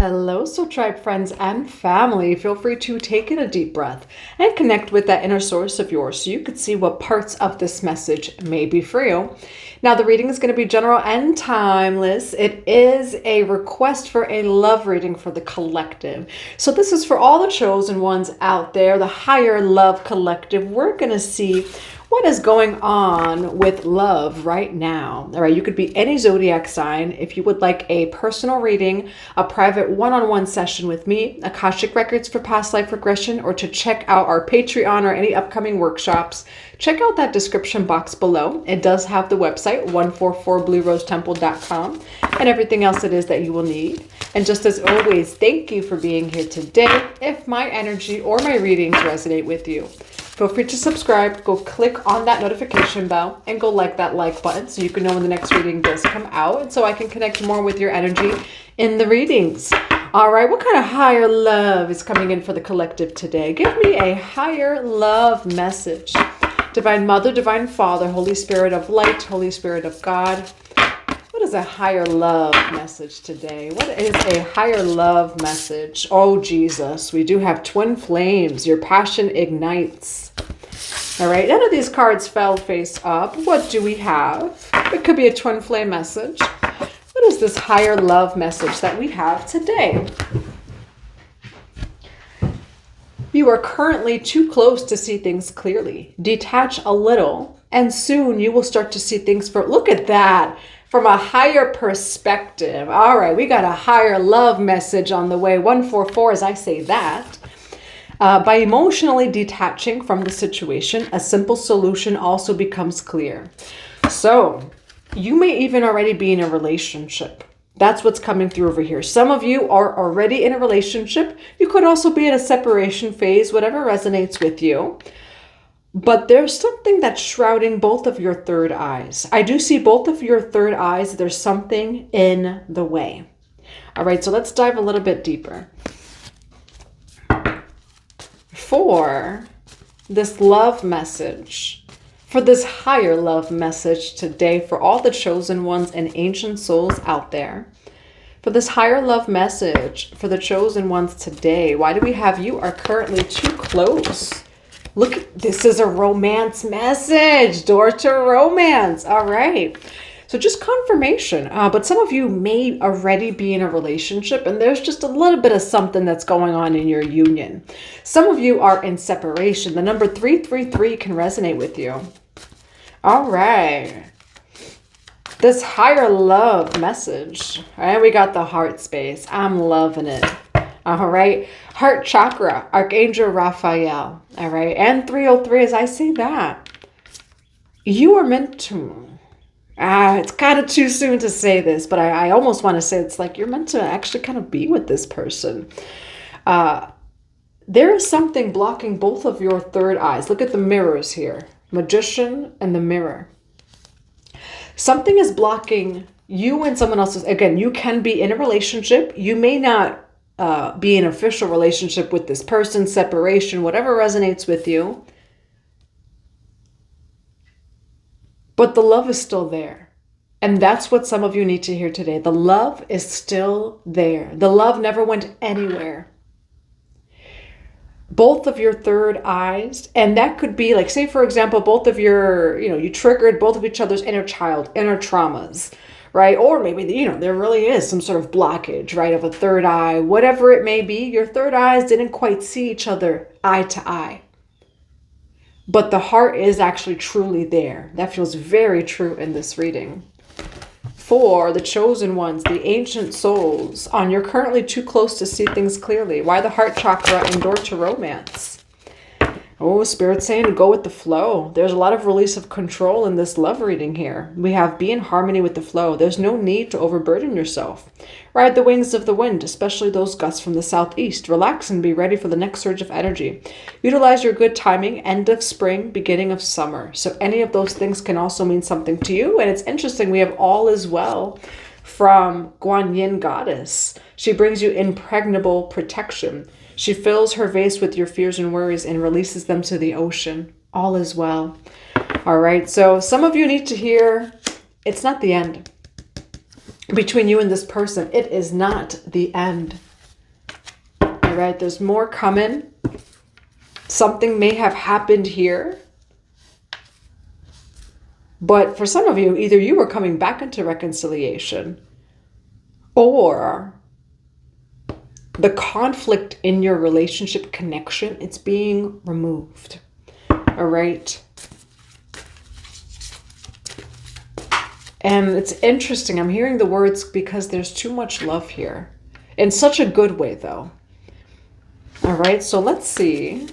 Hello, Soul Tribe friends and family. Feel free to take in a deep breath and connect with that inner source of yours so you could see what parts of this message may be for you. Now, the reading is going to be general and timeless. It is a request for a love reading for the collective. So this is for all the chosen ones out there, the higher love collective. We're going to see what is going on with love right now. All right, you could be any zodiac sign. If you would like a personal reading, a private one-on-one session with me, Akashic Records for past life regression, or to check out our Patreon or any upcoming workshops, check out that description box below. It does have the website, 144bluerosetemple.com, and everything else it is that you will need. And just as always, thank you for being here today. If my energy or my readings resonate with you, feel free to subscribe, go click on that notification bell, and go like that like button so you can know when the next reading does come out, and so I can connect more with your energy in the readings. All right, what kind of higher love is coming in for the collective today? Give me a higher love message. Divine Mother, Divine Father, Holy Spirit of Light, Holy Spirit of God. What is a higher love message today? What is a higher love message? Oh, Jesus, we do have twin flames. Your passion ignites. All right, none of these cards fell face up. What do we have? It could be a twin flame message. What is this higher love message that we have today? You are currently too close to see things clearly. Detach a little, and soon you will start to see things look at that, from a higher perspective. All right, we got a higher love message on the way. 144 as I say that. By emotionally detaching from the situation, a simple solution also becomes clear. So you may even already be in a relationship. That's what's coming through over here. Some of you are already in a relationship. You could also be in a separation phase, whatever resonates with you. But there's something that's shrouding both of your third eyes. I do see both of your third eyes. There's something in the way. All right, so let's dive a little bit deeper. For this love message, for this higher love message today, for all the chosen ones and ancient souls out there, for this higher love message, for the chosen ones today, why do we have you are currently too close? Look, this is a romance message, door to romance. All right. So just confirmation. But some of you may already be in a relationship and there's just a little bit of something that's going on in your union. Some of you are in separation. The number 333 can resonate with you. All right. This higher love message. All right, we got the heart space. I'm loving it. All right. Heart chakra, Archangel Raphael. All right. And 303 as I say that. You are meant to... it's kind of too soon to say this, but I almost want to say it's like you're meant to actually kind of be with this person. There is something blocking both of your third eyes. Look at the mirrors here. Magician and the mirror. Something is blocking you and someone else's. Again, you can be in a relationship. You may not be in an official relationship with this person, separation, whatever resonates with you. But the love is still there. And that's what some of you need to hear today. The love is still there. The love never went anywhere. Both of your third eyes, and that could be like, say, for example, both of your, you triggered both of each other's inner child, inner traumas, right? Or maybe, there really is some sort of blockage, right, of a third eye, whatever it may be. Your third eyes didn't quite see each other eye to eye. But the heart is actually truly there. That feels very true in this reading. For the chosen ones, the ancient souls, you're currently too close to see things clearly. Why the heart chakra and door to romance? Oh, Spirit's saying to go with the flow. There's a lot of release of control in this love reading here. We have be in harmony with the flow. There's no need to overburden yourself. Ride the wings of the wind, especially those gusts from the southeast. Relax and be ready for the next surge of energy. Utilize your good timing, end of spring, beginning of summer. So any of those things can also mean something to you. And it's interesting, we have all is well from Guan Yin Goddess. She brings you impregnable protection. She fills her vase with your fears and worries and releases them to the ocean. All is well. All right. So some of you need to hear, it's not the end. Between you and this person, it is not the end. All right, there's more coming. Something may have happened here. But for some of you, either you are coming back into reconciliation, or the conflict in your relationship connection, it's being removed. All right. And it's interesting. I'm hearing the words because there's too much love here. In such a good way, though. All right. So let's see.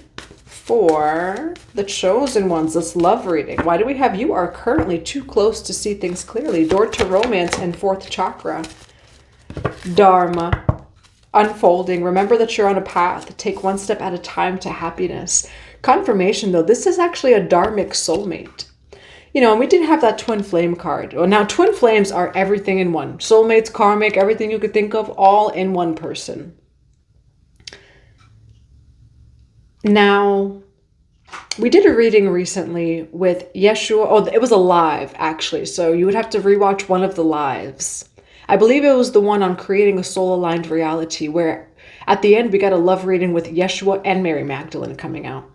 For the chosen ones, this love reading. Why do we have you are currently too close to see things clearly? Door to romance and 4th chakra. Dharma. Unfolding. Remember that you're on a path. Take one step at a time to happiness. Confirmation, though. This is actually a Dharmic soulmate. You know, and we didn't have that twin flame card. Well, now twin flames are everything in one. Soulmates, karmic, everything you could think of, all in one person. Now, we did a reading recently with Yeshua. Oh, it was a live, actually. So you would have to rewatch one of the lives. I believe it was the one on creating a soul-aligned reality, where at the end we got a love reading with Yeshua and Mary Magdalene coming out.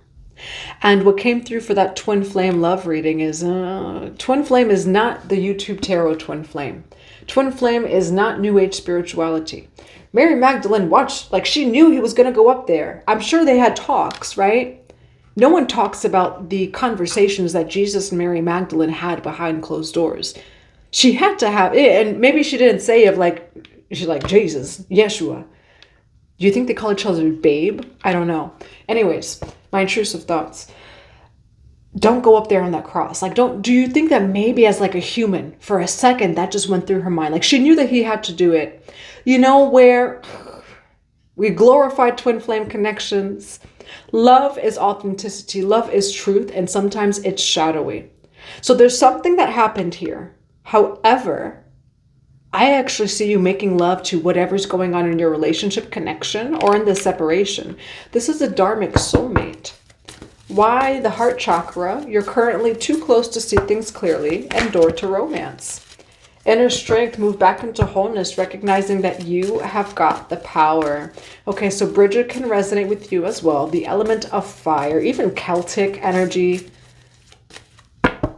And what came through for that twin flame love reading is twin flame is not the YouTube tarot twin flame. Twin flame is not New Age spirituality. Mary Magdalene watched, like she knew he was going to go up there. I'm sure they had talks, right? No one talks about the conversations that Jesus and Mary Magdalene had behind closed doors. She had to have it, and maybe she didn't say of like, she's like, Jesus, Yeshua. Do you think they call each other babe? I don't know. Anyways, my intrusive thoughts. Don't go up there on that cross. Like, do you think that maybe as like a human, for a second, that just went through her mind? Like, she knew that he had to do it. You know, where we glorify twin flame connections. Love is authenticity. Love is truth. And sometimes it's shadowy. So there's something that happened here. However, I actually see you making love to whatever's going on in your relationship connection or in the separation. This is a Dharmic soulmate. Why the heart chakra? You're currently too close to see things clearly, and door to romance. Inner strength, move back into wholeness, recognizing that you have got the power. Okay, so Bridget can resonate with you as well. The element of fire, even Celtic energy.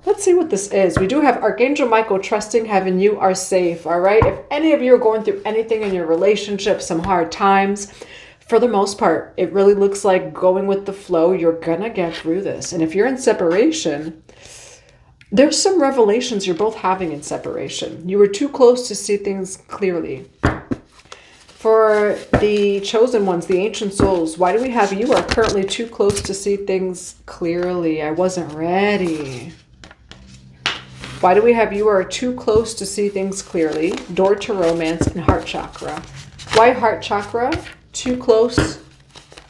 Let's see what this is. We do have Archangel Michael, trusting heaven, you are safe, all right? If any of you are going through anything in your relationship, some hard times, for the most part, it really looks like going with the flow. You're gonna get through this. And if you're in separation, there's some revelations you're both having in separation. You were too close to see things clearly. For the chosen ones, the ancient souls, why do we have you are currently too close to see things clearly? I wasn't ready. Why do we have you are too close to see things clearly? Door to romance and heart chakra. Why heart chakra? Too close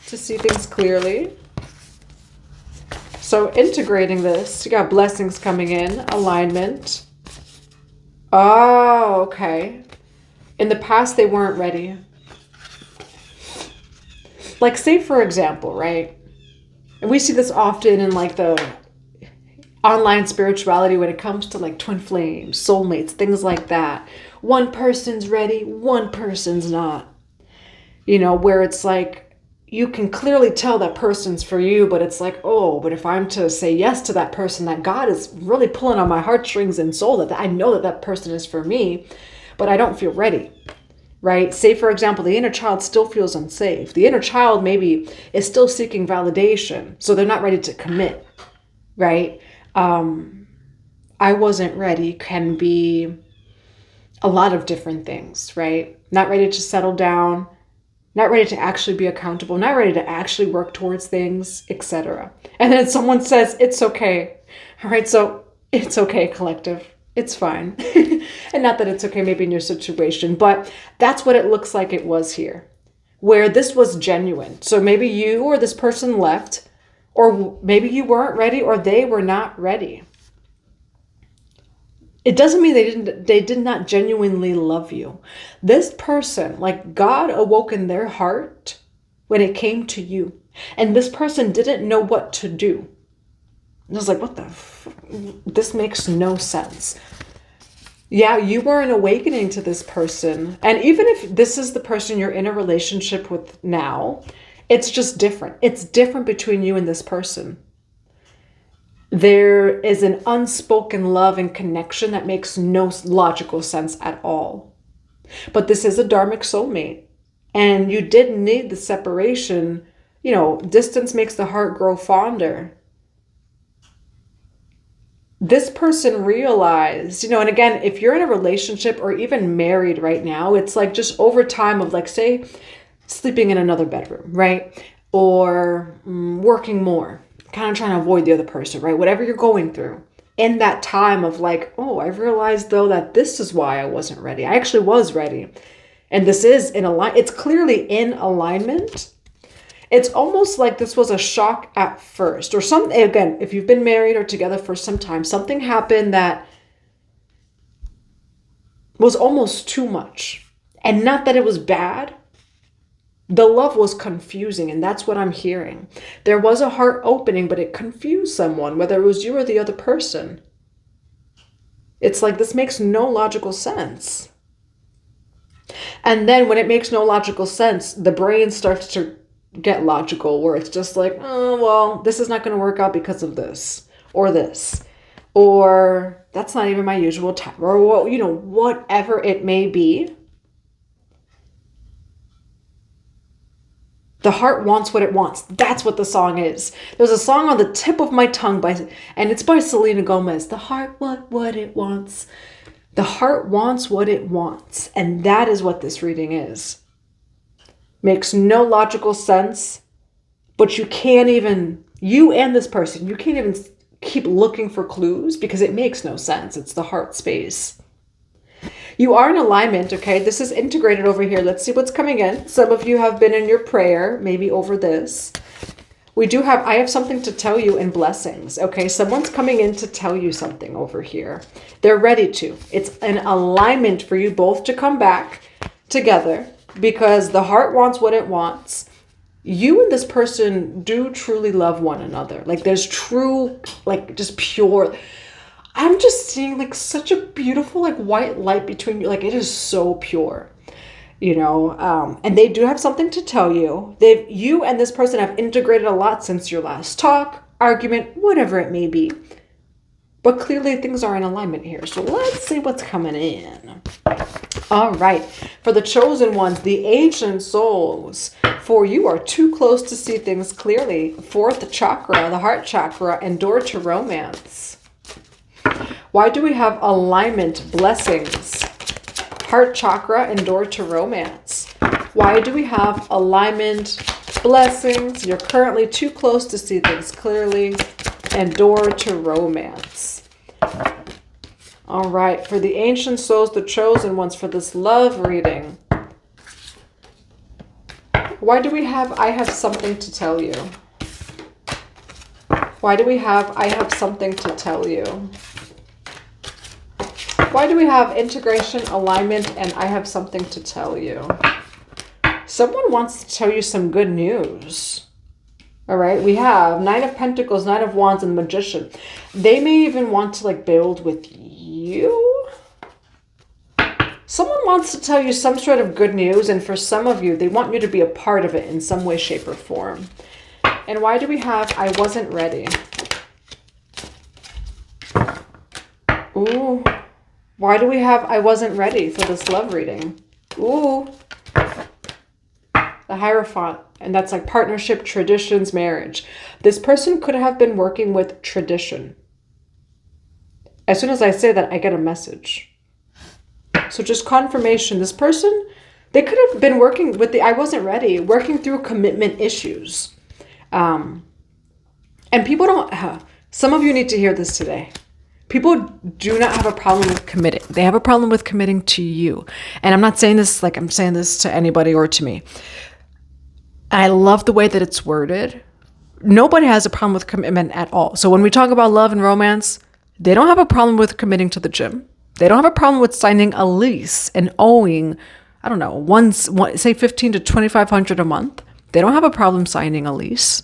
to see things clearly. So integrating this, you got blessings coming in, alignment. Oh, okay. In the past, they weren't ready. Like, say, for example, right? And we see this often in like the online spirituality when it comes to like twin flames, soulmates, things like that. One person's ready, one person's not. You know, where it's like, you can clearly tell that person's for you, but it's like, oh, but if I'm to say yes to that person, that God is really pulling on my heartstrings and soul, that I know that that person is for me, but I don't feel ready, right? Say, for example, the inner child still feels unsafe. The inner child maybe is still seeking validation, so they're not ready to commit, right? I wasn't ready can be a lot of different things, right? Not ready to settle down, not ready to actually be accountable, not ready to actually work towards things, etc. And then someone says, it's okay. All right, so it's okay, collective. It's fine. And not that it's okay maybe in your situation, but that's what it looks like it was here, where this was genuine. So maybe you or this person left, or maybe you weren't ready, or they were not ready. It doesn't mean they did not genuinely love you. This person, like God awoke in their heart when it came to you. And this person didn't know what to do. And I was like, what the this makes no sense. Yeah, you were an awakening to this person. And even if this is the person you're in a relationship with now, it's just different. It's different between you and this person. There is an unspoken love and connection that makes no logical sense at all. But this is a Dharmic soulmate. And you didn't need the separation. You know, distance makes the heart grow fonder. This person realized, you know, and again, if you're in a relationship or even married right now, it's like just over time of like, say, sleeping in another bedroom, right? Or working more, kind of trying to avoid the other person, right? Whatever you're going through. In that time of like, oh, I realized though that this is why I wasn't ready. I actually was ready. And this is in alignment. It's clearly in alignment. It's almost like this was a shock at first, or something. Again, if you've been married or together for some time, something happened that was almost too much. And not that it was bad. The love was confusing, and that's what I'm hearing. There was a heart opening, but it confused someone, whether it was you or the other person. It's like this makes no logical sense. And then when it makes no logical sense, the brain starts to get logical, where it's just like, oh, well, this is not going to work out because of this, or that's not even my usual time, or, you know, whatever it may be. The heart wants what it wants. That's what the song is. There's a song on the tip of my tongue and it's by Selena Gomez. The heart wants what it wants. The heart wants what it wants. And that is what this reading is. Makes no logical sense, but you and this person, you can't even keep looking for clues because it makes no sense. It's the heart space. You are in alignment, okay? This is integrated over here. Let's see what's coming in. Some of you have been in your prayer, maybe over this. I have something to tell you in blessings, okay? Someone's coming in to tell you something over here. They're ready to. It's an alignment for you both to come back together because the heart wants what it wants. You and this person do truly love one another. Like there's true, like just pure... I'm just seeing like such a beautiful like white light between you. Like it is so pure, you know, and they do have something to tell you. You and this person have integrated a lot since your last talk, argument, whatever it may be. But clearly things are in alignment here. So let's see what's coming in. All right. For the chosen ones, the ancient souls, for you are too close to see things clearly. Fourth chakra, the heart chakra, and door to romance. Why do we have alignment, blessings, heart chakra, and door to romance? Why do we have alignment, blessings, you're currently too close to see things clearly, and door to romance? All right, for the ancient souls, the chosen ones, for this love reading, why do we have I have something to tell you? Why do we have I have something to tell you? Why do we have integration, alignment, and I have something to tell you? Someone wants to tell you some good news. All right, we have Nine of Pentacles, Nine of Wands, and Magician. They may even want to like build with you. Someone wants to tell you some sort of good news, and for some of you, they want you to be a part of it in some way, shape, or form. And why do we have I wasn't ready? Ooh. Why do we have I wasn't ready for this love reading? Ooh. The Hierophant. And that's like partnership, traditions, marriage. This person could have been working with tradition. As soon as I say that, I get a message. So just confirmation. This person, they could have been working with the I wasn't ready, working through commitment issues. And people don't... some of you need to hear this today. People do not have a problem with committing. They have a problem with committing to you. And I'm not saying this like I'm saying this to anybody or to me. I love the way that it's worded. Nobody has a problem with commitment at all. So when we talk about love and romance, they don't have a problem with committing to the gym. They don't have a problem with signing a lease and owing, I don't know, say $1,500 to $2,500 a month. They don't have a problem signing a lease.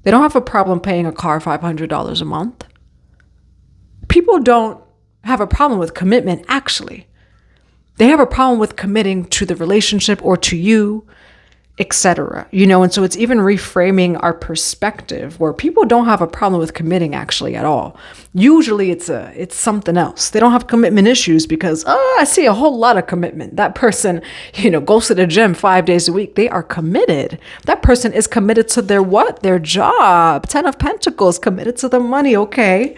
They don't have a problem paying a car $500 a month. People don't have a problem with commitment, actually. They have a problem with committing to the relationship or to you, etc. And so it's even reframing our perspective, where people don't have a problem with committing actually at all. Usually it's something else. They don't have commitment issues because I see a whole lot of commitment. That person, goes to the gym 5 days a week. They are committed. That person is committed to their what? Their job. 10 of Pentacles, committed to the money. Okay.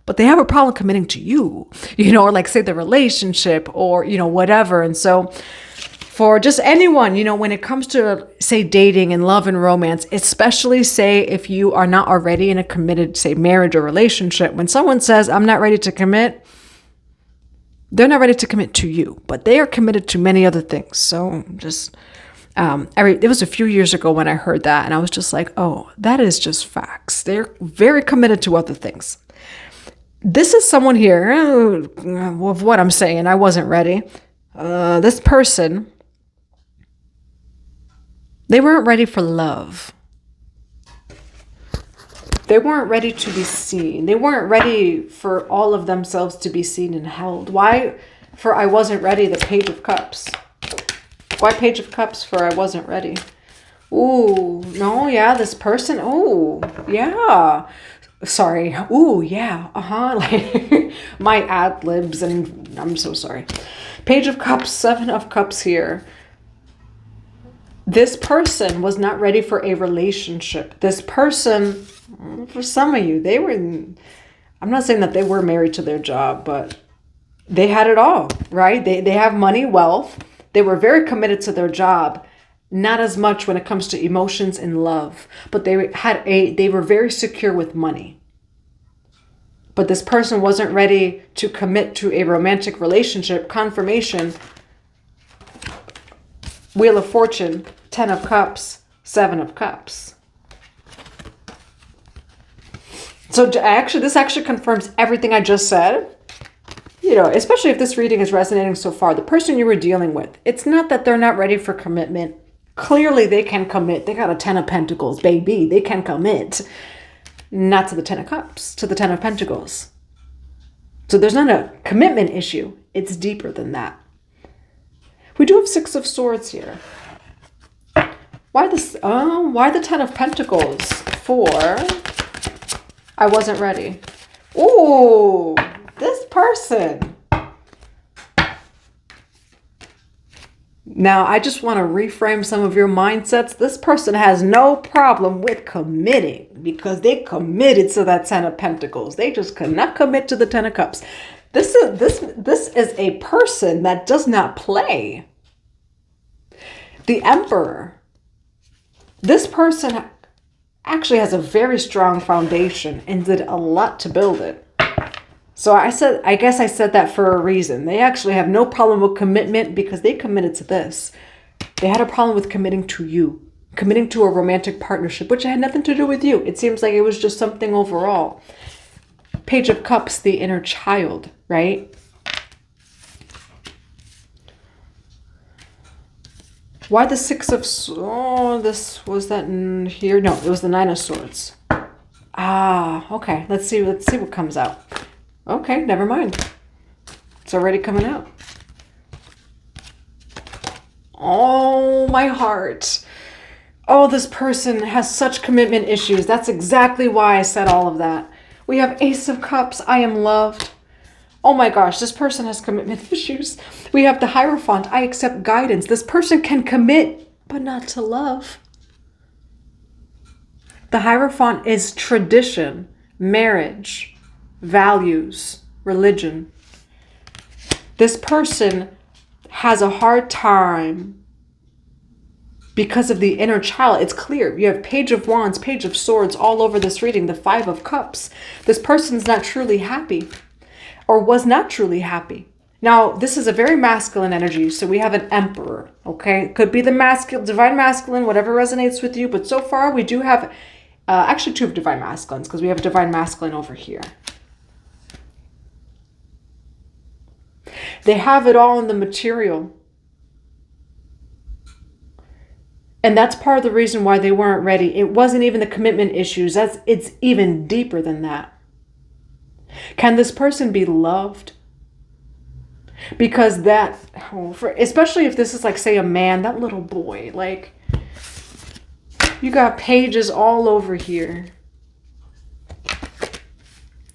But they have a problem committing to you, or like say the relationship or, whatever. And so for just anyone, when it comes to, say, dating and love and romance, especially, say, if you are not already in a committed, say, marriage or relationship, when someone says, I'm not ready to commit, they're not ready to commit to you, but they are committed to many other things. So just, it was a few years ago when I heard that, and I was just like, oh, that is just facts. They're very committed to other things. This is someone here, of what I'm saying, I wasn't ready. This person, they weren't ready for love. They weren't ready to be seen. They weren't ready for all of themselves to be seen and held. Why? For I wasn't ready, the Page of Cups. Why Page of Cups? For I wasn't ready. Ooh, no, yeah, this person, ooh, yeah. Sorry, ooh, yeah, like my ad-libs, and I'm so sorry. Page of Cups, 7 of Cups here. This person was not ready for a relationship. This person, for some of you, I'm not saying that they were married to their job, but they had it all, right? They have money, wealth. They were very committed to their job. Not as much when it comes to emotions and love, but they were very secure with money. But this person wasn't ready to commit to a romantic relationship. Confirmation, Wheel of Fortune, 10 of Cups, 7 of Cups. So this actually confirms everything I just said. Especially if this reading is resonating so far, the person you were dealing with, it's not that they're not ready for commitment. Clearly they can commit. They got a 10 of Pentacles, baby. They can commit. Not to the 10 of Cups, to the 10 of Pentacles. So there's not a commitment issue. It's deeper than that. We do have 6 of Swords here. Why the 10 of Pentacles? For I wasn't ready. Ooh, this person. Now, I just want to reframe some of your mindsets. This person has no problem with committing because they committed to that 10 of Pentacles. They just could not commit to the 10 of Cups. This is a person that does not play. The Emperor. This person actually has a very strong foundation and did a lot to build it. So I guess I said that for a reason. They actually have no problem with commitment because they committed to this. They had a problem with committing to you, committing to a romantic partnership, which had nothing to do with you. It seems like it was just something overall. Page of Cups, the inner child, right? Why the 6 of Swords? Was that in here? No, it was the 9 of Swords. Okay. Let's see what comes out. Okay, never mind. It's already coming out. Oh, my heart. Oh, this person has such commitment issues. That's exactly why I said all of that. We have Ace of Cups. I am loved. Oh my gosh, this person has commitment issues. We have the Hierophant. I accept guidance. This person can commit, but not to love. The Hierophant is tradition, marriage, values, religion. This person has a hard time because of the inner child. It's clear. You have Page of Wands, Page of Swords all over this reading, the 5 of Cups. This person's not truly happy or was not truly happy. Now, this is a very masculine energy, so we have an Emperor, okay? Could be the masculine, divine masculine, whatever resonates with you, but so far we do have actually 2 of divine masculines because we have divine masculine over here. They have it all in the material. And that's part of the reason why they weren't ready. It wasn't even the commitment issues. It's even deeper than that. Can this person be loved Because that, especially if this is like, say, a man, that little boy, like, you got pages all over here.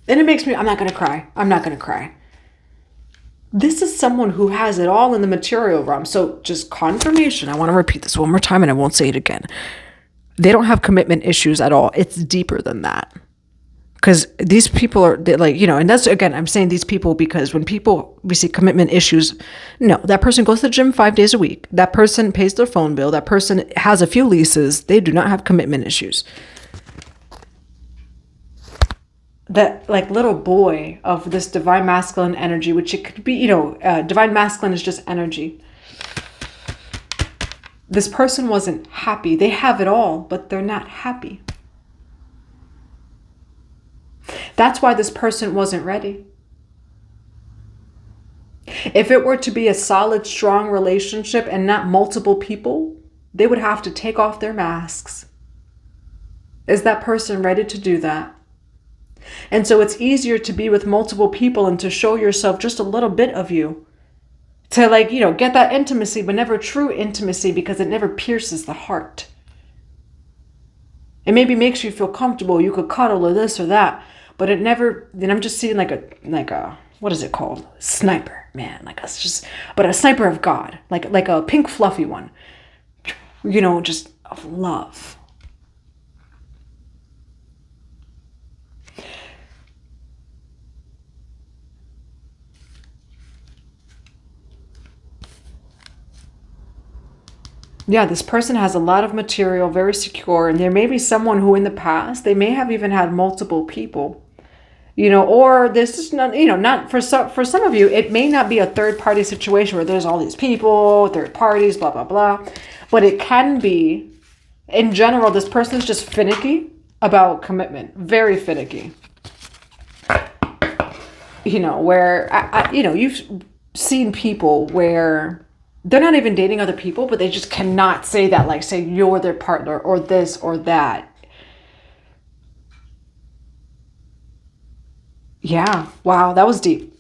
And it makes me, I'm not going to cry. I'm not going to cry. This is someone who has it all in the material realm. So just confirmation. I want to repeat this one more time and I won't say it again. They don't have commitment issues at all. It's deeper than that. Because these people are like, you know, and that's, again, I'm saying these people because when we see commitment issues, no, that person goes to the gym 5 days a week. That person pays their phone bill. That person has a few leases. They do not have commitment issues. That like little boy of this divine masculine energy, which it could be, you know, divine masculine is just energy. This person wasn't happy. They have it all, but they're not happy. That's why this person wasn't ready. If it were to be a solid, strong relationship and not multiple people, they would have to take off their masks. Is that person ready to do that? And so it's easier to be with multiple people and to show yourself just a little bit of you. To like, you know, get that intimacy, but never true intimacy because it never pierces the heart. It maybe makes you feel comfortable. You could cuddle or this or that, but it never, then I'm just seeing like a, what is it called? Sniper, man. Like us just, but a sniper of God, like a pink fluffy one, you know, just of love. Yeah, this person has a lot of material, very secure, and there may be someone who in the past, they may have even had multiple people, you know, or this is not, you know, not for some of you, it may not be a third party situation where there's all these people, third parties, blah, blah, blah, but it can be, in general, this person is just finicky about commitment, very finicky, you know, where, you know, you've seen people where they're not even dating other people, but they just cannot say that, like, say you're their partner or this or that. Yeah. Wow. That was deep.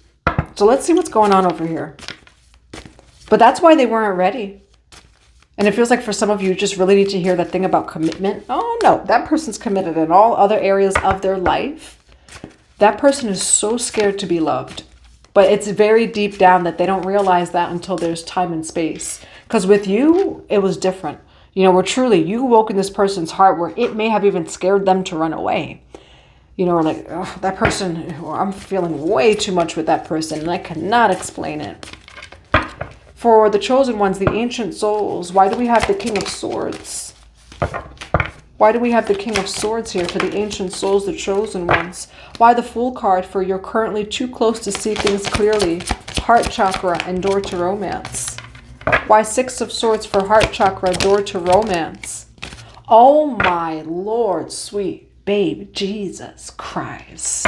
So let's see what's going on over here. But that's why they weren't ready. And it feels like for some of you, just really need to hear that thing about commitment. Oh, no. That person's committed in all other areas of their life. That person is so scared to be loved. But it's very deep down that they don't realize that until there's time and space. Because with you, it was different. You know, where truly you woke in this person's heart where it may have even scared them to run away. You know, or like, oh, that person, I'm feeling way too much with that person and I cannot explain it. For the chosen ones, the ancient souls, why do we have the King of Swords? Why do we have the King of Swords here for the ancient souls, the chosen ones? Why the Fool card for you're currently too close to see things clearly? Heart chakra and door to romance. Why Six of Swords for heart chakra, door to romance? Oh my Lord, sweet babe, Jesus Christ.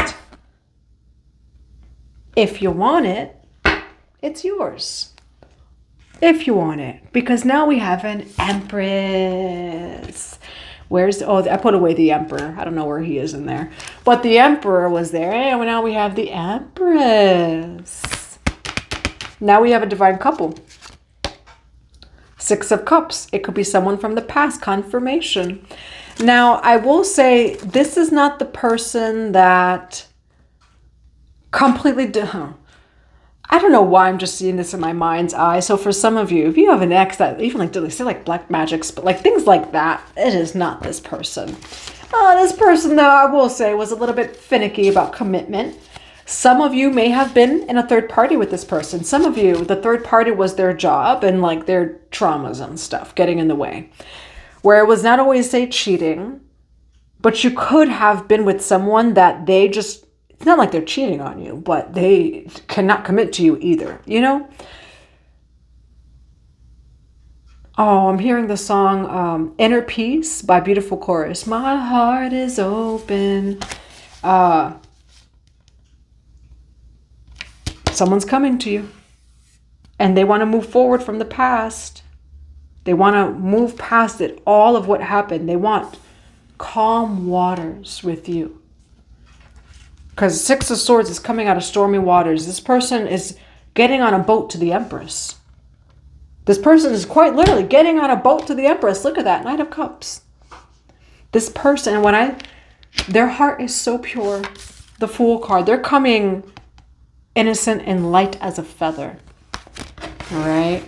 If you want it, it's yours. If you want it. Because now we have an Empress. I put away the Emperor. I don't know where he is in there. But the Emperor was there. And now we have the Empress. Now we have a divine couple. Six of Cups. It could be someone from the past. Confirmation. Now, I will say this is not the person that completely... I don't know why I'm just seeing this in my mind's eye. So for some of you, if you have an ex that even like, do they say like black magic, but like things like that, it is not this person. This person, though, I will say was a little bit finicky about commitment. Some of you may have been in a third party with this person. Some of you, the third party was their job and like their traumas and stuff getting in the way. Where it was not always, say, cheating, but you could have been with someone that they just... It's not like they're cheating on you, but they cannot commit to you either, you know? Oh, I'm hearing the song Inner Peace by Beautiful Chorus. My heart is open. Someone's coming to you. And they want to move forward from the past. They want to move past it, all of what happened. They want calm waters with you. Because Six of Swords is coming out of stormy waters. This person is getting on a boat to the Empress. This person is quite literally getting on a boat to the Empress. Look at that, Knight of Cups. This person, their heart is so pure. The Fool card, they're coming innocent and light as a feather. All right.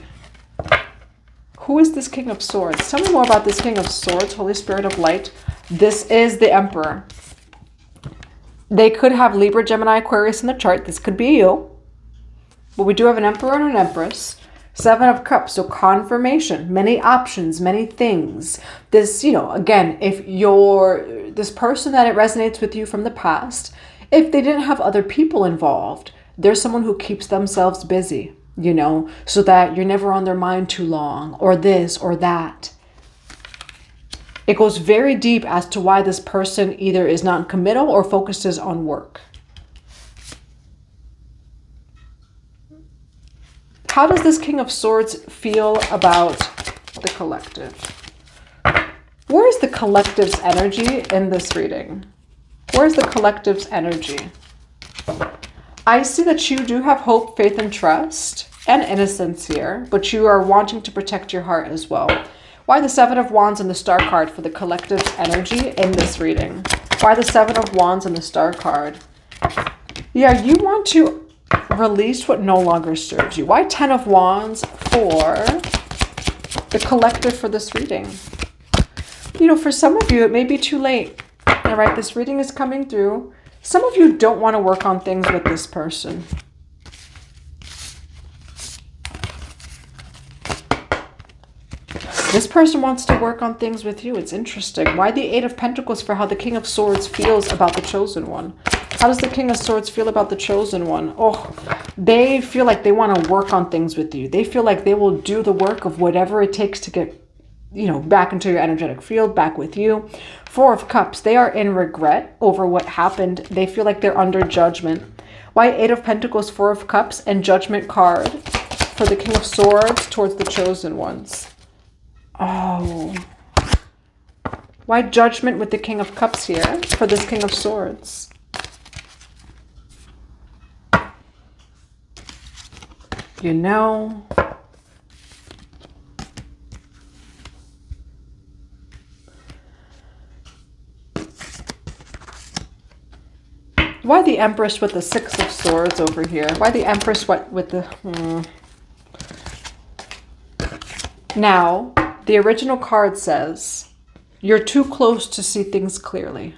Who is this King of Swords? Tell me more about this King of Swords, Holy Spirit of Light. This is the Emperor. They could have Libra, Gemini, Aquarius in the chart. This could be you. But we do have an Emperor and an Empress. Seven of Cups, so confirmation, many options, many things. This, again, if this person that it resonates with you from the past, if they didn't have other people involved, there's someone who keeps themselves busy, so that you're never on their mind too long, or this or that. It goes very deep as to why this person either is non-committal or focuses on work. How does this King of Swords feel about the collective? Where is the collective's energy in this reading? Where's the collective's energy? I see that you do have hope, faith, and trust, and innocence here, but you are wanting to protect your heart as well. Why the Seven of Wands and the Star card for the collective's energy in this reading? Why the Seven of Wands and the Star card? Yeah, you want to release what no longer serves you. Why 10 of Wands for the collective for this reading? For some of you, it may be too late. All right, this reading is coming through. Some of you don't want to work on things with this person. This person wants to work on things with you. It's interesting. Why the Eight of Pentacles for how the King of Swords feels about the Chosen One? How does the King of Swords feel about the Chosen One? Oh, they feel like they want to work on things with you. They feel like they will do the work of whatever it takes to get, back into your energetic field, back with you. Four of Cups, they are in regret over what happened. They feel like they're under judgment. Why Eight of Pentacles, Four of Cups, and Judgment card for the King of Swords towards the Chosen Ones? Oh. Why Judgment with the King of Cups here for this King of Swords? Why the Empress with the Six of Swords over here? Why the Empress with the... Now, the original card says, you're too close to see things clearly.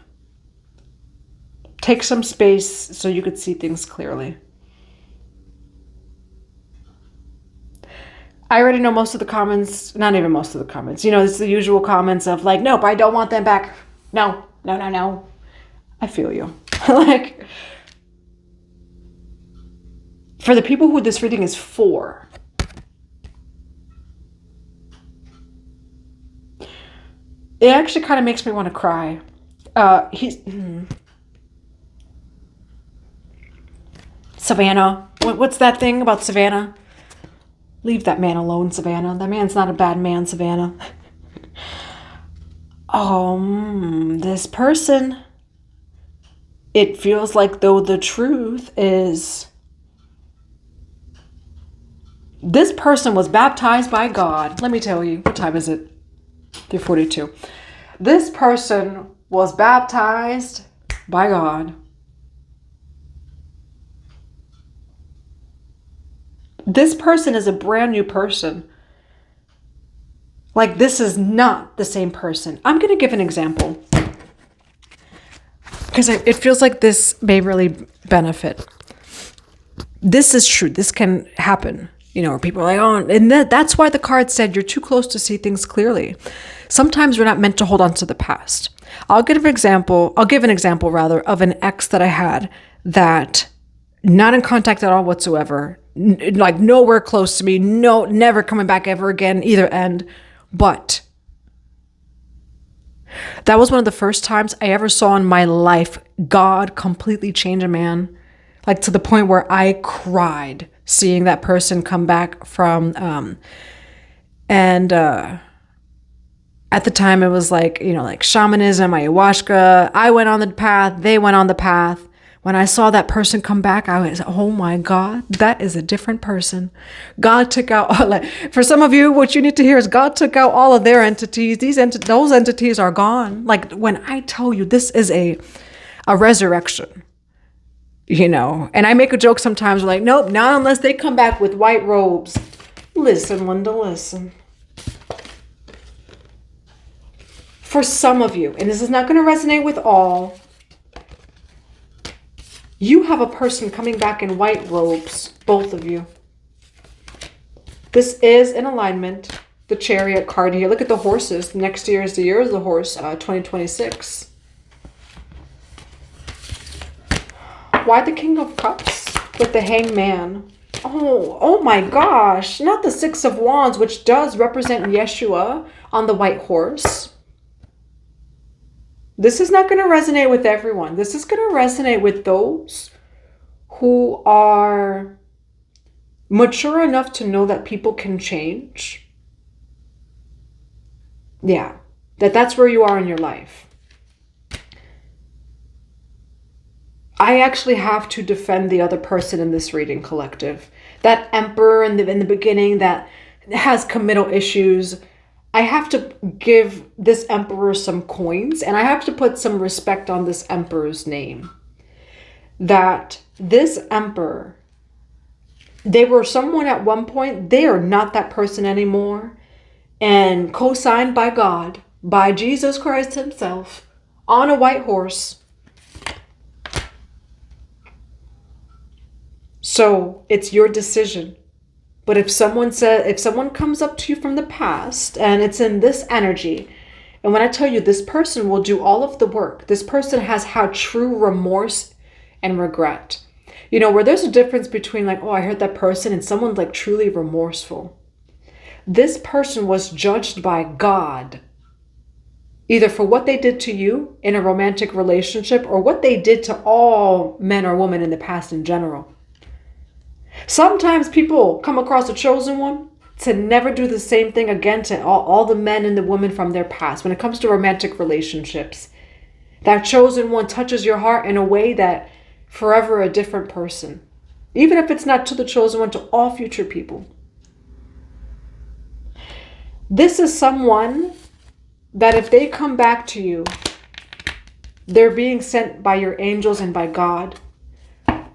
Take some space so you could see things clearly. I already know most of the comments, not even most of the comments. It's the usual comments of like, nope, I don't want them back. No, no, no, no. I feel you. Like, for the people who this reading is for, it actually kind of makes me want to cry. Savannah. What's that thing about Savannah? Leave that man alone, Savannah. That man's not a bad man, Savannah. This person, it feels like though the truth is this person was baptized by God. Let me tell you, what time is it? 3:42. This person was baptized by God. This person is a brand new person. Like, this is not the same person. I'm going to give an example, because it feels like this may really benefit. This is true. This can happen. Where people are like, oh, and that's why the card said you're too close to see things clearly. Sometimes we're not meant to hold on to the past. I'll give an example rather of an ex that I had that not in contact at all whatsoever, like nowhere close to me, no, never coming back ever again, either end. But that was one of the first times I ever saw in my life God completely change a man, like to the point where I cried seeing that person come back from, at the time it was like, like shamanism, ayahuasca. I went on the path, they went on the path. When I saw that person come back, I was, oh my God, that is a different person. God took out, like, for some of you, what you need to hear is God took out all of their entities. Those entities are gone. Like when I tell you this is a resurrection, you know, and I make a joke sometimes like, nope, not unless they come back with white robes. Listen, Linda, listen. For some of you, and this is not going to resonate with all, you have a person coming back in white robes, both of you. This is in alignment. The Chariot card here. Look at the horses. Next year is the year of the horse, 2026. Why the King of Cups with the Hangman? Oh my gosh. Not the Six of Wands, which does represent Yeshua on the white horse. This is not going to resonate with everyone. This is going to resonate with those who are mature enough to know that people can change. Yeah, that's where you are in your life. I actually have to defend the other person in this reading, collective. That Emperor in the beginning that has committal issues. I have to give this Emperor some coins, and I have to put some respect on this Emperor's name. That this Emperor, they were someone at one point, they are not that person anymore. And co-signed by God, by Jesus Christ himself, on a white horse. So it's your decision. But if someone comes up to you from the past and it's in this energy, and when I tell you this person will do all of the work, this person has had true remorse and regret. You know, where there's a difference between like, oh, I hurt that person, and someone's like truly remorseful. This person was judged by God, either for what they did to you in a romantic relationship or what they did to all men or women in the past in general. Sometimes people come across a chosen one to never do the same thing again to all the men and the women from their past. When it comes to romantic relationships, that chosen one touches your heart in a way that forever a different person. Even if it's not to the chosen one, to all future people. This is someone that if they come back to you, they're being sent by your angels and by God.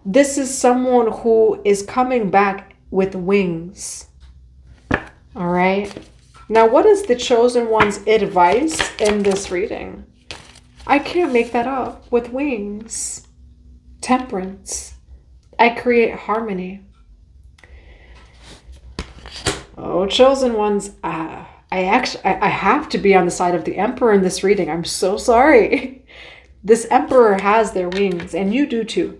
This is someone who is coming back with wings. All right. Now, what is the chosen one's advice in this reading? I can't make that up. With wings. Temperance. I create harmony. Oh, chosen ones. I have to be on the side of the Emperor in this reading. I'm so sorry. This Emperor has their wings, and you do too.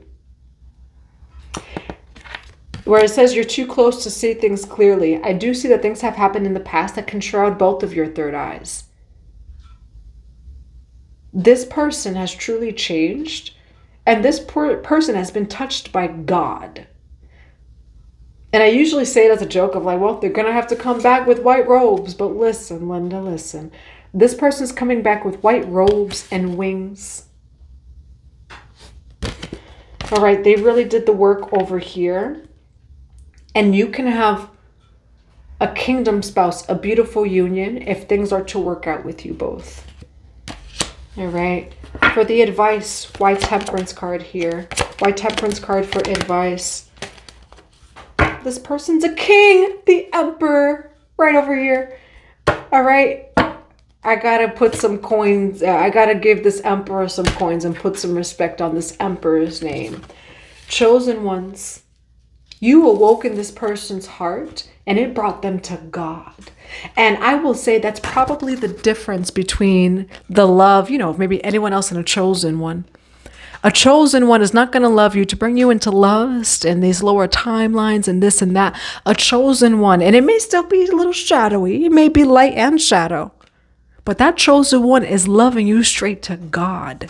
Where it says you're too close to see things clearly. I do see that things have happened in the past that can shroud both of your third eyes. This person has truly changed, and this person has been touched by God. And I usually say it as a joke of like, well, they're going to have to come back with white robes. But listen, Linda, listen. This person's coming back with white robes and wings. All right, they really did the work over here. And you can have a kingdom spouse, a beautiful union, if things are to work out with you both. All right. For the advice, white temperance card here. White temperance card for advice. This person's a king, the Emperor, right over here. All right. I got to put some coins. I got to give this Emperor some coins and put some respect on this Emperor's name. Chosen ones. You awoke in this person's heart and it brought them to God. And I will say that's probably the difference between the love, you know, of maybe anyone else and a chosen one. A chosen one is not going to love you to bring you into lust and these lower timelines and this and that. A chosen one, and it may still be a little shadowy. It may be light and shadow. But that chosen one is loving you straight to God.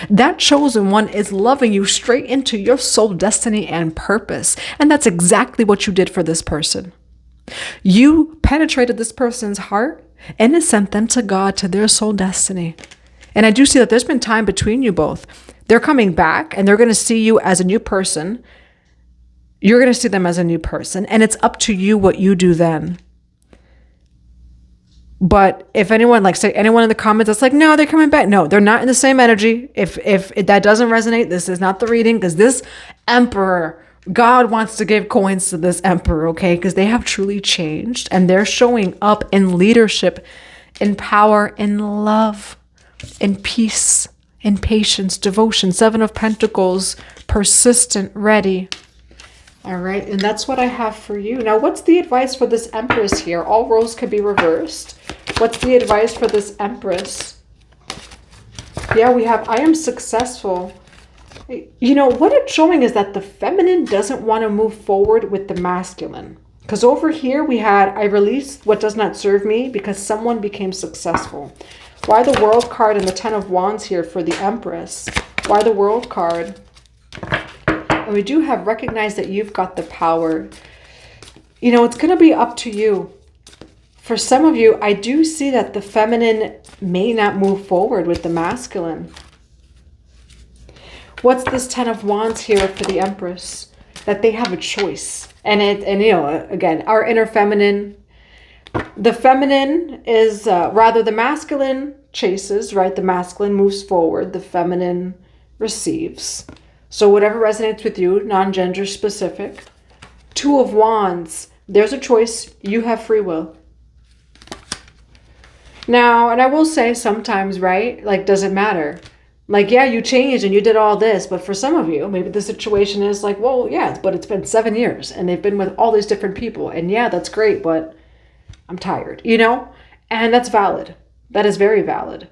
That chosen one is loving you straight into your soul destiny and purpose. And that's exactly what you did for this person. You penetrated this person's heart and it sent them to God, to their soul destiny. And I do see that there's been time between you both. They're coming back and they're going to see you as a new person. You're going to see them as a new person. And it's up to you what you do then. But if anyone, like say anyone in the comments that's like, no, they're coming back. No, they're not in the same energy. If that doesn't resonate, this is not the reading, because this Emperor, God wants to give coins to this Emperor, okay? Because they have truly changed and they're showing up in leadership, in power, in love, in peace, in patience, devotion, 7 of Pentacles, persistent, ready. All right, and that's what I have for you. Now, what's the advice for this Empress here? All roles could be reversed. What's the advice for this Empress? Yeah, we have, I am successful. You know, what it's showing is that the feminine doesn't want to move forward with the masculine. Because over here we had, I released what does not serve me because someone became successful. Why the World card and the 10 of Wands here for the Empress? Why the World card? And we do have recognize that you've got the power. You know, it's going to be up to you. For some of you, I do see that the feminine may not move forward with the masculine. What's this 10 of Wands here for the Empress? That they have a choice. And you know, again, our inner feminine. The feminine is, rather the masculine chases, right? The masculine moves forward. The feminine receives. So whatever resonates with you, non-gender specific. 2 of Wands. There's a choice. You have free will. Now, and I will say sometimes, right? Like, does it matter? Like, yeah, you changed and you did all this. But for some of you, maybe the situation is like, well, yeah, but it's been 7 years and they've been with all these different people. And yeah, that's great, but I'm tired, you know? And that's valid. That is very valid.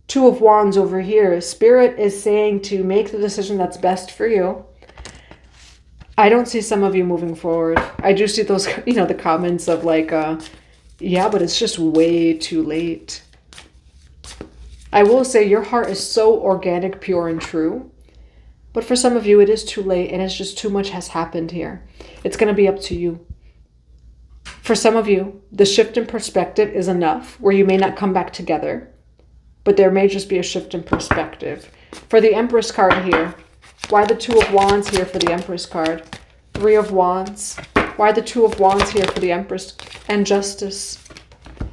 2 of Wands over here. Spirit is saying to make the decision that's best for you. I don't see some of you moving forward. I do see those, you know, the comments of like, yeah, but it's just way too late. I will say your heart is so organic, pure, and true. But for some of you, it is too late and it's just too much has happened here. It's going to be up to you. For some of you, the shift in perspective is enough where you may not come back together. But there may just be a shift in perspective. For the Empress card here, why the 2 of Wands here for the Empress card? 3 of Wands. Why the 2 of Wands here for the Empress? And Justice.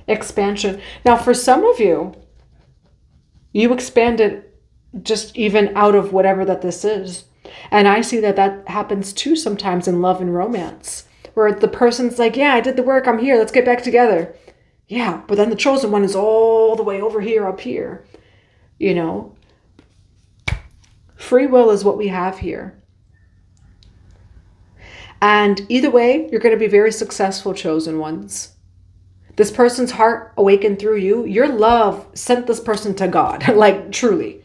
Expansion. Now, for some of you, you expanded just even out of whatever that this is. And I see that that happens too sometimes in love and romance. Where the person's like, yeah, I did the work. I'm here. Let's get back together. Yeah, but then the chosen one is all the way over here, up here. You know, free will is what we have here. And either way, you're going to be very successful, chosen ones. This person's heart awakened through you. Your love sent this person to God, like truly.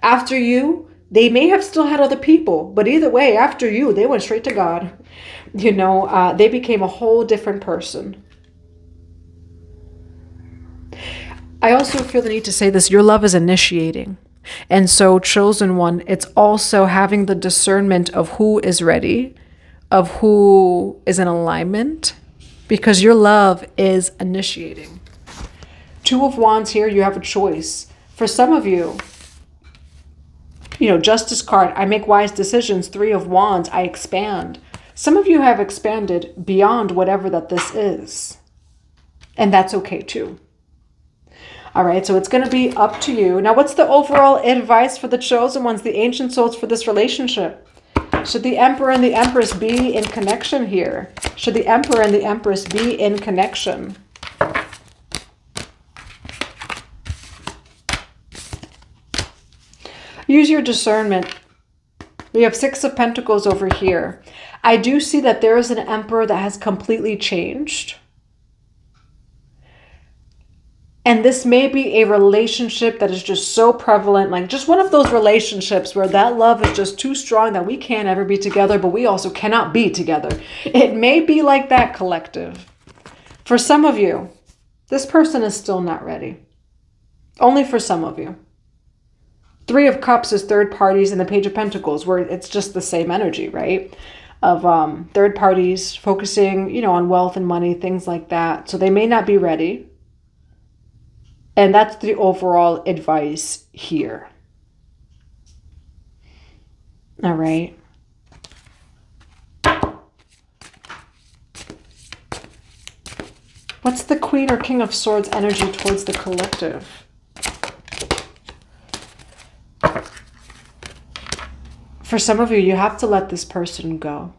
After you, they may have still had other people, but either way, after you, they went straight to God. You know, they became a whole different person. I also feel the need to say this. Your love is initiating. And so, chosen one, it's also having the discernment of who is ready, of who is in alignment, because your love is initiating. 2 of Wands here, you have a choice. For some of you, you know, Justice card, I make wise decisions. 3 of Wands, I expand. Some of you have expanded beyond whatever that this is. And that's okay too. All right, so it's going to be up to you. Now, what's the overall advice for the chosen ones, the ancient souls for this relationship? Should the Emperor and the Empress be in connection here? Should the Emperor and the Empress be in connection? Use your discernment. We have 6 of Pentacles over here. I do see that there is an Emperor that has completely changed. And this may be a relationship that is just so prevalent, like just one of those relationships where that love is just too strong that we can't ever be together, but we also cannot be together. It may be like that, collective. For some of you, this person is still not ready. Only for some of you. 3 of Cups is third parties, and the Page of Pentacles, where it's just the same energy, right? Of third parties focusing, you know, on wealth and money, things like that. So they may not be ready. And that's the overall advice here. All right. What's the Queen or King of Swords energy towards the collective? For some of you, you have to let this person go.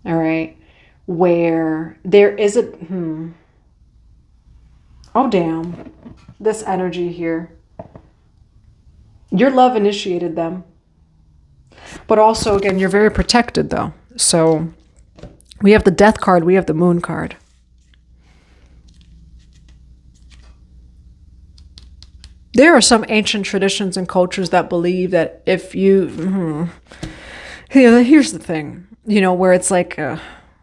All right. Where there is a... Oh, damn. This energy here. Your love initiated them. But also, again, you're very protected, though. So we have the Death card. We have the Moon card. There are some ancient traditions and cultures that believe that if you... here's the thing. You know, where it's like...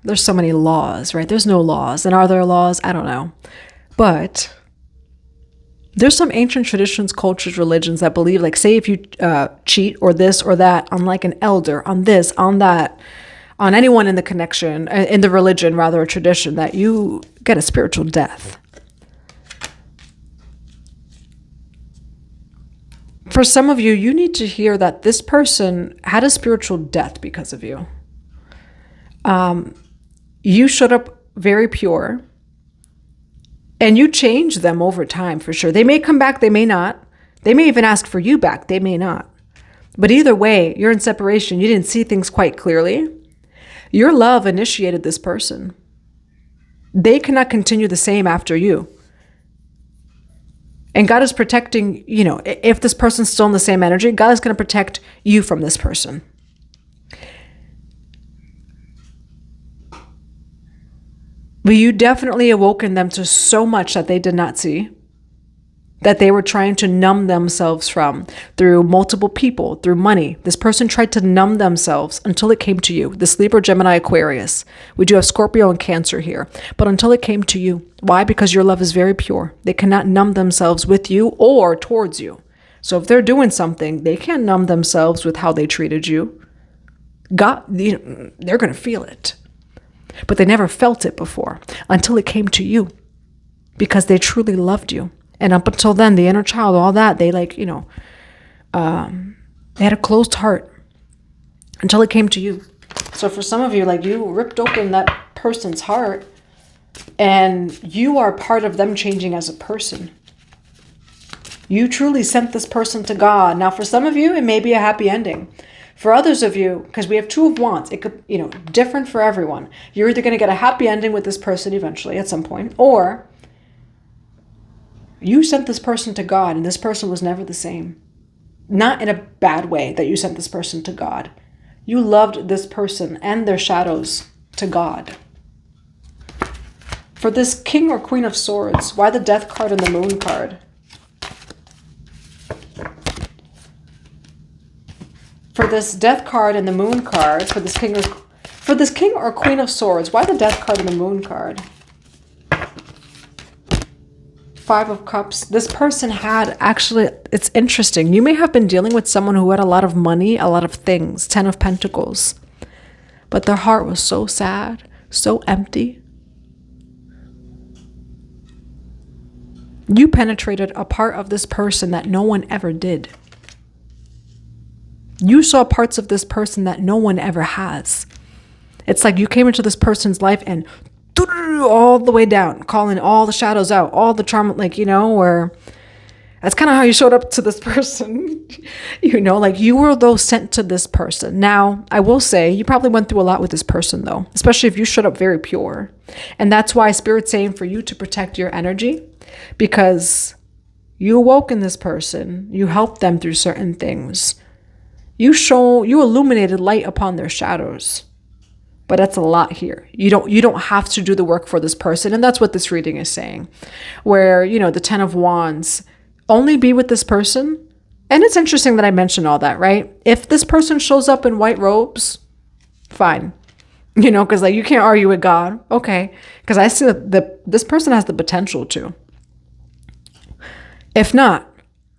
there's so many laws, right? There's no laws. And are there laws? I don't know. But there's some ancient traditions, cultures, religions that believe, like, say if you cheat or this or that on like an elder, on this, on that, on anyone in the connection, in the religion, rather, a tradition, that you get a spiritual death. For some of you, you need to hear that this person had a spiritual death because of you. You showed up very pure. And you change them over time, for sure. They may come back, they may not. They may even ask for you back, they may not. But either way, you're in separation. You didn't see things quite clearly. Your love initiated this person. They cannot continue the same after you. And God is protecting, you know, if this person's still in the same energy, God is going to protect you from this person. But you definitely awoken them to so much that they did not see, that they were trying to numb themselves from through multiple people, through money. This person tried to numb themselves until it came to you. This Libra, Gemini, Aquarius. We do have Scorpio and Cancer here. But until it came to you. Why? Because your love is very pure. They cannot numb themselves with you or towards you. So if they're doing something, they can't numb themselves with how they treated you. God, they're going to feel it. But they never felt it before until it came to you, because they truly loved you. And up until then, the inner child, all that, they they had a closed heart until it came to you. So for some of you, like, you ripped open that person's heart and you are part of them changing as a person. You truly sent this person to God. Now, for some of you, it may be a happy ending. For others of you, because we have Two of Wands, it could, different for everyone. You're either going to get a happy ending with this person eventually at some point, or you sent this person to God and this person was never the same. Not in a bad way that you sent this person to God. You loved this person and their shadows to God. For this King or Queen of Swords, why the Death card and the Moon card? For this Death card and the Moon card, for this King or Queen of Swords, why the Death card and the Moon card? Five of Cups. This person had, actually, it's interesting. You may have been dealing with someone who had a lot of money, a lot of things. 10 of Pentacles. But their heart was so sad, so empty. You penetrated a part of this person that no one ever did. You saw parts of this person that no one ever has. It's like you came into this person's life and all the way down, calling all the shadows out, all the trauma, where that's kind of how you showed up to this person. Like you were those sent to this person. Now, I will say you probably went through a lot with this person though, especially if you showed up very pure. And that's why Spirit's saying for you to protect your energy, because you awoke in this person, you helped them through certain things. You illuminated light upon their shadows. But that's a lot here. You don't have to do the work for this person. And that's what this reading is saying. Where, the 10 of Wands, only be with this person. And it's interesting that I mentioned all that, right? If this person shows up in white robes, fine. Because you can't argue with God. Okay. Because I see that this person has the potential to. If not,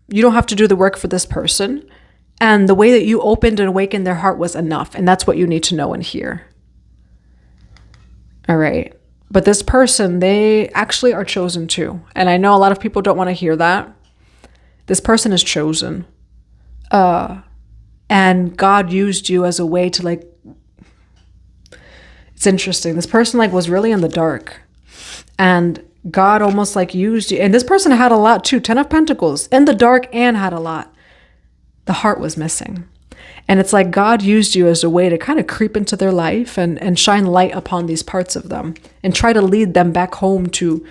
you don't have to do the work for this person. And the way that you opened and awakened their heart was enough. And that's what you need to know and hear. All right. But this person, they actually are chosen too. And I know a lot of people don't want to hear that. This person is chosen. And God used you as a way to like, it's interesting. This person like was really in the dark. And God almost like used you. And this person had a lot too. 10 of Pentacles, in the dark and had a lot. The heart was missing. And it's like God used you as a way to kind of creep into their life and shine light upon these parts of them and try to lead them back home to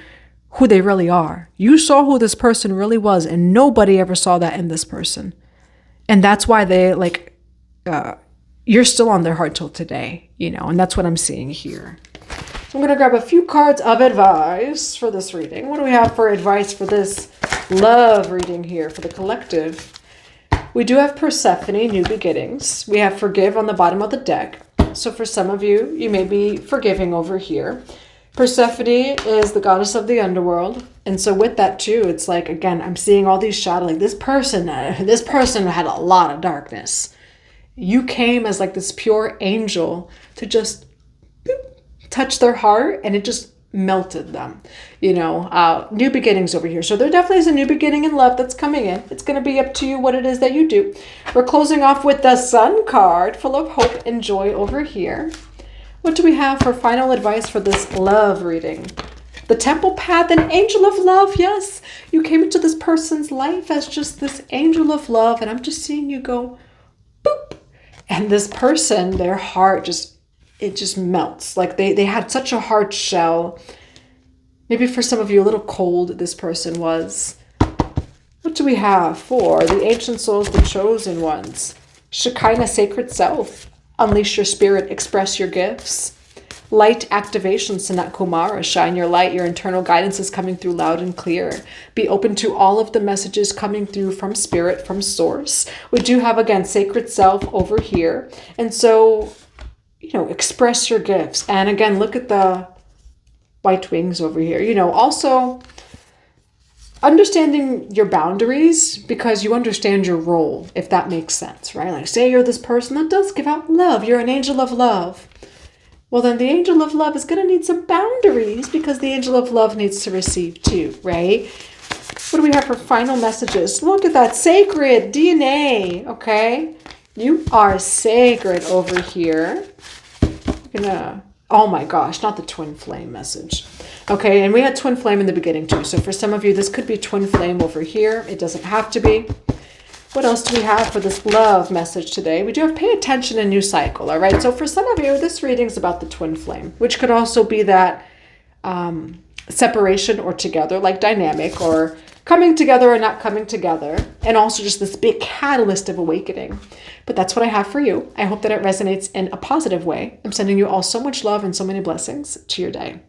who they really are. You saw who this person really was, and nobody ever saw that in this person. And that's why they like, you're still on their heart till today, you know, and that's what I'm seeing here. So I'm going to grab a few cards of advice for this reading. What do we have for advice for this love reading here for the collective? We do have Persephone, new beginnings. We have forgive on the bottom of the deck. So for some of you, you may be forgiving over here. Persephone is the goddess of the underworld. And so with that too, it's like, again, I'm seeing all these shadows. Like this person had a lot of darkness. You came as like this pure angel to just touch their heart, and it just melted them, you know. New beginnings over here. So there definitely is a new beginning in love that's coming in. It's going to be up to you what it is that you do. We're closing off with the Sun card, full of hope and joy over here. What do we have for final advice for this love reading? The Temple Path, an angel of love. Yes, you came into this person's life as just this angel of love, and I'm just seeing you go boop, and this person, their heart it just melts. Like they had such a hard shell. Maybe for some of you, a little cold this person was. What do we have for the ancient souls, the chosen ones? Shekinah, sacred self. Unleash your spirit, express your gifts. Light activation, Sanat Kumara. Shine your light. Your internal guidance is coming through loud and clear. Be open to all of the messages coming through from spirit, from source. We do have, again, sacred self over here. And so, you know, express your gifts. And again, look at the white wings over here. You know, also understanding your boundaries because you understand your role, if that makes sense, right? Like say you're this person that does give out love. You're an angel of love. Well, then the angel of love is going to need some boundaries because the angel of love needs to receive too, right? What do we have for final messages? Look at that. Sacred DNA, okay? You are sacred over here. Oh my gosh, not the twin flame message. Okay, and we had twin flame in the beginning too. So for some of you, this could be twin flame over here. It doesn't have to be. What else do we have for this love message today? We do have pay attention and new cycle, all right? So for some of you, this reading is about the twin flame, which could also be that separation or together, like dynamic, or coming together or not coming together, and also just this big catalyst of awakening. But that's what I have for you. I hope that it resonates in a positive way. I'm sending you all so much love and so many blessings to your day.